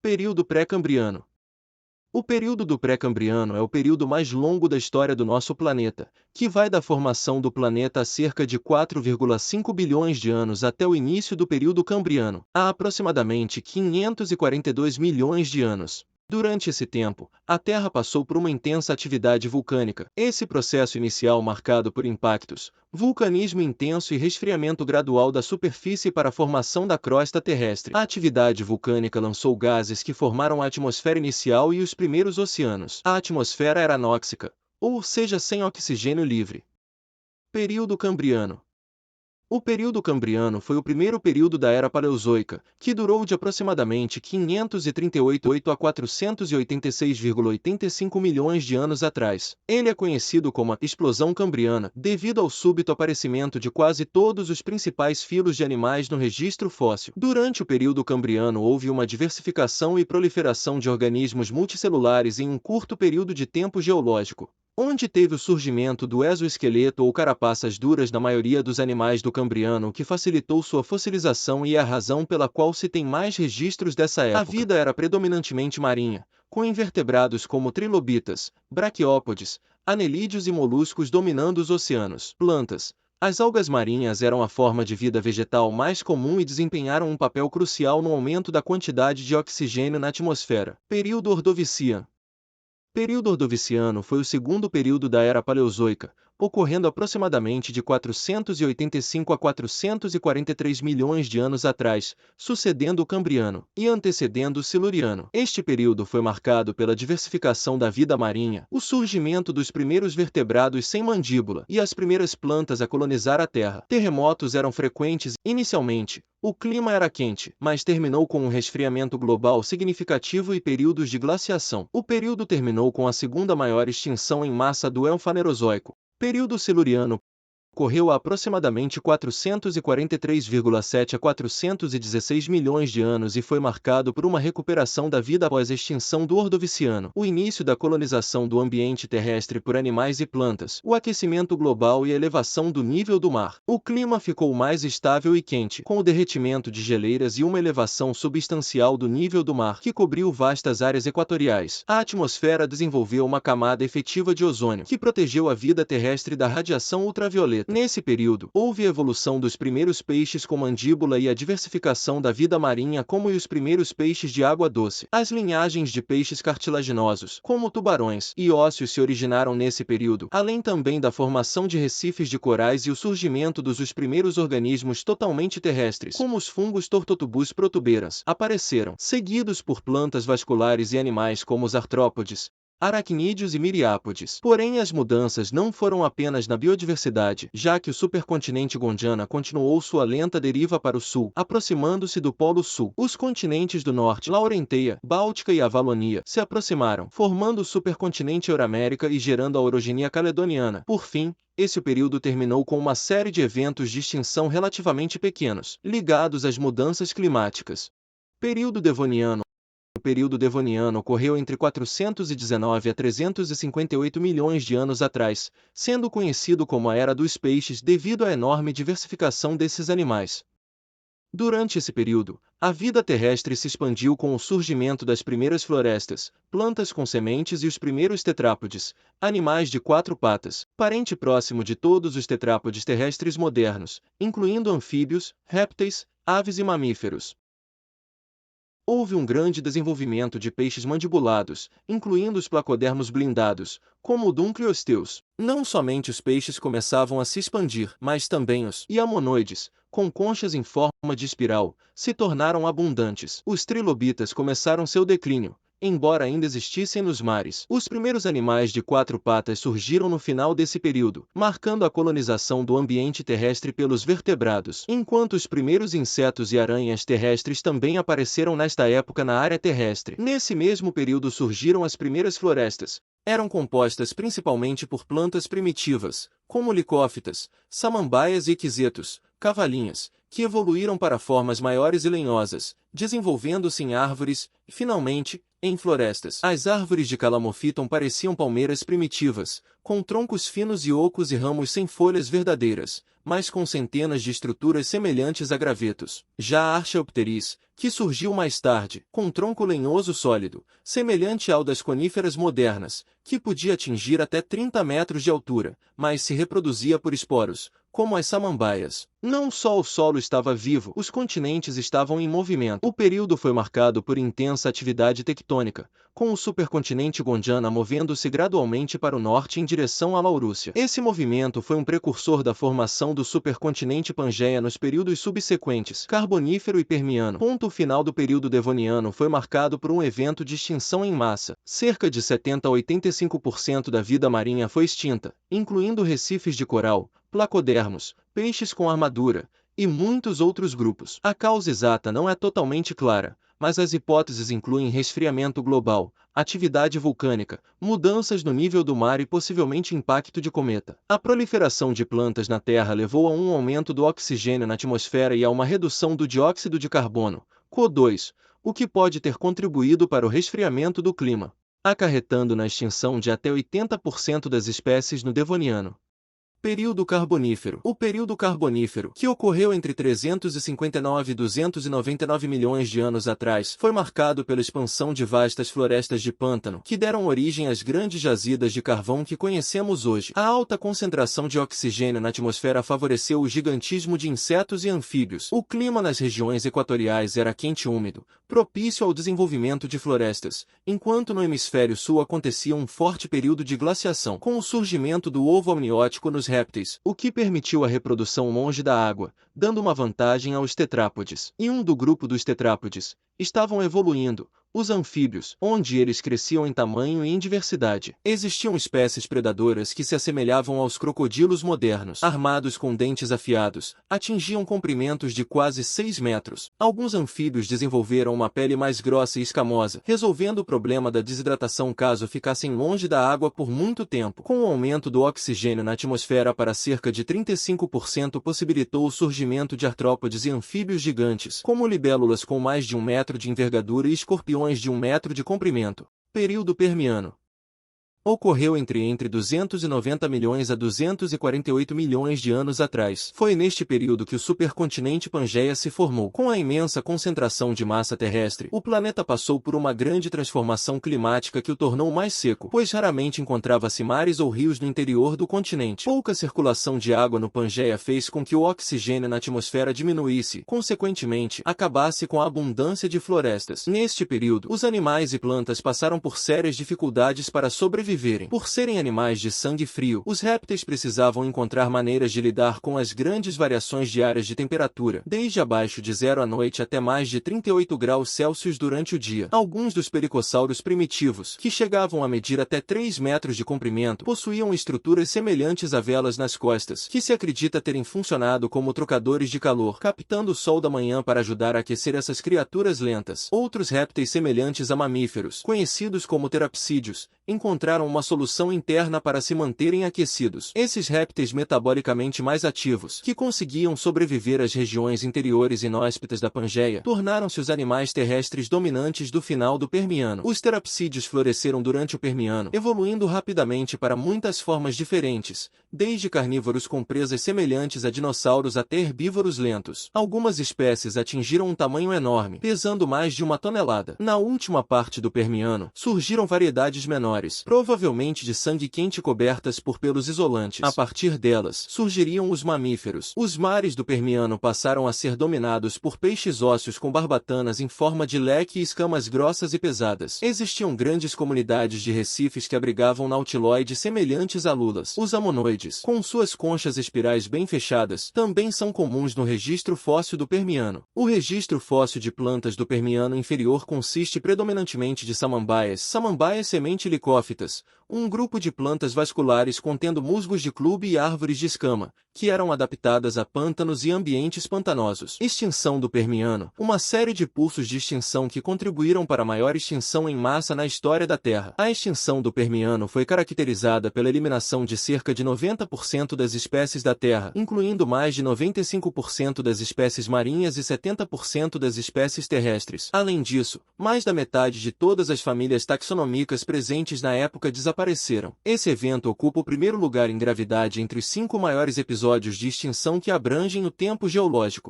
Período pré-cambriano. O período do pré-cambriano é o período mais longo da história do nosso planeta, que vai da formação do planeta há cerca de 4,5 bilhões de anos até o início do período cambriano, há aproximadamente 542 milhões de anos. Durante esse tempo, a Terra passou por uma intensa atividade vulcânica. Esse processo inicial marcado por impactos, vulcanismo intenso e resfriamento gradual da superfície para a formação da crosta terrestre. A atividade vulcânica lançou gases que formaram a atmosfera inicial e os primeiros oceanos. A atmosfera era anóxica, ou seja, sem oxigênio livre. Período cambriano. O período cambriano foi o primeiro período da Era Paleozoica, que durou de aproximadamente 538 a 486,85 milhões de anos atrás. Ele é conhecido como a explosão cambriana, devido ao súbito aparecimento de quase todos os principais filos de animais no registro fóssil. Durante o período cambriano houve uma diversificação e proliferação de organismos multicelulares em um curto período de tempo geológico, onde teve o surgimento do exoesqueleto ou carapaças duras na maioria dos animais do Cambriano, que facilitou sua fossilização e é a razão pela qual se tem mais registros dessa época. A vida era predominantemente marinha, com invertebrados como trilobitas, braquiópodes, anelídeos e moluscos dominando os oceanos. Plantas. As algas marinhas eram a forma de vida vegetal mais comum e desempenharam um papel crucial no aumento da quantidade de oxigênio na atmosfera. Período Ordoviciano. Período Ordoviciano foi o segundo período da Era Paleozoica, ocorrendo aproximadamente de 485 a 443 milhões de anos atrás, sucedendo o Cambriano e antecedendo o Siluriano. Este período foi marcado pela diversificação da vida marinha, o surgimento dos primeiros vertebrados sem mandíbula e as primeiras plantas a colonizar a Terra. Terremotos eram frequentes. Inicialmente, o clima era quente, mas terminou com um resfriamento global significativo e períodos de glaciação. O período terminou com a segunda maior extinção em massa do Eofanerozoico. Período Siluriano ocorreu há aproximadamente 443,7 a 416 milhões de anos e foi marcado por uma recuperação da vida após a extinção do Ordoviciano, o início da colonização do ambiente terrestre por animais e plantas, o aquecimento global e a elevação do nível do mar. O clima ficou mais estável e quente, com o derretimento de geleiras e uma elevação substancial do nível do mar, que cobriu vastas áreas equatoriais. A atmosfera desenvolveu uma camada efetiva de ozônio, que protegeu a vida terrestre da radiação ultravioleta. Nesse período, houve a evolução dos primeiros peixes com mandíbula e a diversificação da vida marinha como os primeiros peixes de água doce. As linhagens de peixes cartilaginosos, como tubarões e ósseos se originaram nesse período, além também da formação de recifes de corais e o surgimento dos primeiros organismos totalmente terrestres, como os fungos Tortotubus protuberans, apareceram, seguidos por plantas vasculares e animais como os artrópodes, aracnídeos e miriápodes. Porém, as mudanças não foram apenas na biodiversidade, já que o supercontinente Gondwana continuou sua lenta deriva para o sul, aproximando-se do Polo Sul. Os continentes do norte, Laurenteia, Báltica e Avalonia, se aproximaram, formando o supercontinente Euramérica e gerando a orogenia caledoniana. Por fim, esse período terminou com uma série de eventos de extinção relativamente pequenos, ligados às mudanças climáticas. Período Devoniano. O período Devoniano ocorreu entre 419 a 358 milhões de anos atrás, sendo conhecido como a Era dos Peixes devido à enorme diversificação desses animais. Durante esse período, a vida terrestre se expandiu com o surgimento das primeiras florestas, plantas com sementes e os primeiros tetrápodes, animais de quatro patas, parente próximo de todos os tetrápodes terrestres modernos, incluindo anfíbios, répteis, aves e mamíferos. Houve um grande desenvolvimento de peixes mandibulados, incluindo os placodermos blindados, como o Dunkleosteus. Não somente os peixes começavam a se expandir, mas também os iamonoides, com conchas em forma de espiral, se tornaram abundantes. Os trilobitas começaram seu declínio, embora ainda existissem nos mares. Os primeiros animais de quatro patas surgiram no final desse período, marcando a colonização do ambiente terrestre pelos vertebrados, enquanto os primeiros insetos e aranhas terrestres também apareceram nesta época na área terrestre. Nesse mesmo período surgiram as primeiras florestas. Eram compostas principalmente por plantas primitivas, como licófitas, samambaias e equisetos, cavalinhas, que evoluíram para formas maiores e lenhosas, desenvolvendo-se em árvores e, finalmente, em florestas. As árvores de Calamophyton pareciam palmeiras primitivas, com troncos finos e ocos e ramos sem folhas verdadeiras, mas com centenas de estruturas semelhantes a gravetos. Já a Archaeopteris, que surgiu mais tarde, com tronco lenhoso sólido, semelhante ao das coníferas modernas, que podia atingir até 30 metros de altura, mas se reproduzia por esporos, como as samambaias. Não só o solo estava vivo, os continentes estavam em movimento. O período foi marcado por intensa atividade tectônica, com o supercontinente Gondwana movendo-se gradualmente para o norte em direção à Laurússia. Esse movimento foi um precursor da formação do supercontinente Pangeia nos períodos subsequentes, Carbonífero e Permiano. Ponto final do período Devoniano foi marcado por um evento de extinção em massa. Cerca de 70 a 85% da vida marinha foi extinta, incluindo recifes de coral, placodermos, peixes com armadura, e muitos outros grupos. A causa exata não é totalmente clara, mas as hipóteses incluem resfriamento global, atividade vulcânica, mudanças no nível do mar e possivelmente impacto de cometa. A proliferação de plantas na Terra levou a um aumento do oxigênio na atmosfera e a uma redução do dióxido de carbono, CO2, o que pode ter contribuído para o resfriamento do clima, acarretando na extinção de até 80% das espécies no Devoniano. Período Carbonífero. O período Carbonífero, que ocorreu entre 359 e 299 milhões de anos atrás, foi marcado pela expansão de vastas florestas de pântano, que deram origem às grandes jazidas de carvão que conhecemos hoje. A alta concentração de oxigênio na atmosfera favoreceu o gigantismo de insetos e anfíbios. O clima nas regiões equatoriais era quente e úmido, propício ao desenvolvimento de florestas, enquanto no hemisfério sul acontecia um forte período de glaciação, com o surgimento do ovo amniótico nos répteis, o que permitiu a reprodução longe da água, dando uma vantagem aos tetrápodes. E do grupo dos tetrápodes, estavam evoluindo os anfíbios, onde eles cresciam em tamanho e em diversidade. Existiam espécies predadoras que se assemelhavam aos crocodilos modernos, armados com dentes afiados, atingiam comprimentos de quase 6 metros. Alguns anfíbios desenvolveram uma pele mais grossa e escamosa, resolvendo o problema da desidratação caso ficassem longe da água por muito tempo. Com o aumento do oxigênio na atmosfera para cerca de 35% possibilitou o surgimento de artrópodes e anfíbios gigantes, como libélulas com mais de 1 metro de envergadura e escorpiões de 1 metro de comprimento. Período Permiano. Ocorreu entre 290 milhões a 248 milhões de anos atrás. Foi neste período que o supercontinente Pangeia se formou. Com a imensa concentração de massa terrestre, o planeta passou por uma grande transformação climática que o tornou mais seco, pois raramente encontrava-se mares ou rios no interior do continente. Pouca circulação de água no Pangeia fez com que o oxigênio na atmosfera diminuísse, consequentemente, acabasse com a abundância de florestas. Neste período, os animais e plantas passaram por sérias dificuldades para sobreviver. Por serem animais de sangue frio, os répteis precisavam encontrar maneiras de lidar com as grandes variações diárias de temperatura, desde abaixo de 0 à noite até mais de 38 graus Celsius durante o dia. Alguns dos pericossauros primitivos, que chegavam a medir até 3 metros de comprimento, possuíam estruturas semelhantes a velas nas costas, que se acredita terem funcionado como trocadores de calor, captando o sol da manhã para ajudar a aquecer essas criaturas lentas. Outros répteis semelhantes a mamíferos, conhecidos como terapsídeos, encontraram uma solução interna para se manterem aquecidos. Esses répteis metabolicamente mais ativos, que conseguiam sobreviver às regiões interiores inóspitas da Pangeia, tornaram-se os animais terrestres dominantes do final do Permiano. Os terapsídeos floresceram durante o Permiano, evoluindo rapidamente para muitas formas diferentes, desde carnívoros com presas semelhantes a dinossauros até herbívoros lentos. Algumas espécies atingiram um tamanho enorme, pesando mais de 1 tonelada. Na última parte do Permiano, surgiram variedades menores, provavelmente de sangue quente cobertas por pelos isolantes. A partir delas, surgiriam os mamíferos. Os mares do Permiano passaram a ser dominados por peixes ósseos com barbatanas em forma de leque e escamas grossas e pesadas. Existiam grandes comunidades de recifes que abrigavam nautiloides semelhantes a lulas. Os amonoides, com suas conchas espirais bem fechadas, também são comuns no registro fóssil do Permiano. O registro fóssil de plantas do Permiano inferior consiste predominantemente de samambaias semente Psicófitas, um grupo de plantas vasculares contendo musgos de clube e árvores de escama, que eram adaptadas a pântanos e ambientes pantanosos. Extinção do Permiano, uma série de pulsos de extinção que contribuíram para a maior extinção em massa na história da Terra. A extinção do Permiano foi caracterizada pela eliminação de cerca de 90% das espécies da Terra, incluindo mais de 95% das espécies marinhas e 70% das espécies terrestres. Além disso, mais da metade de todas as famílias taxonômicas presentes na época desapareceram. Esse evento ocupa o primeiro lugar em gravidade entre os 5 maiores episódios de extinção que abrangem o tempo geológico.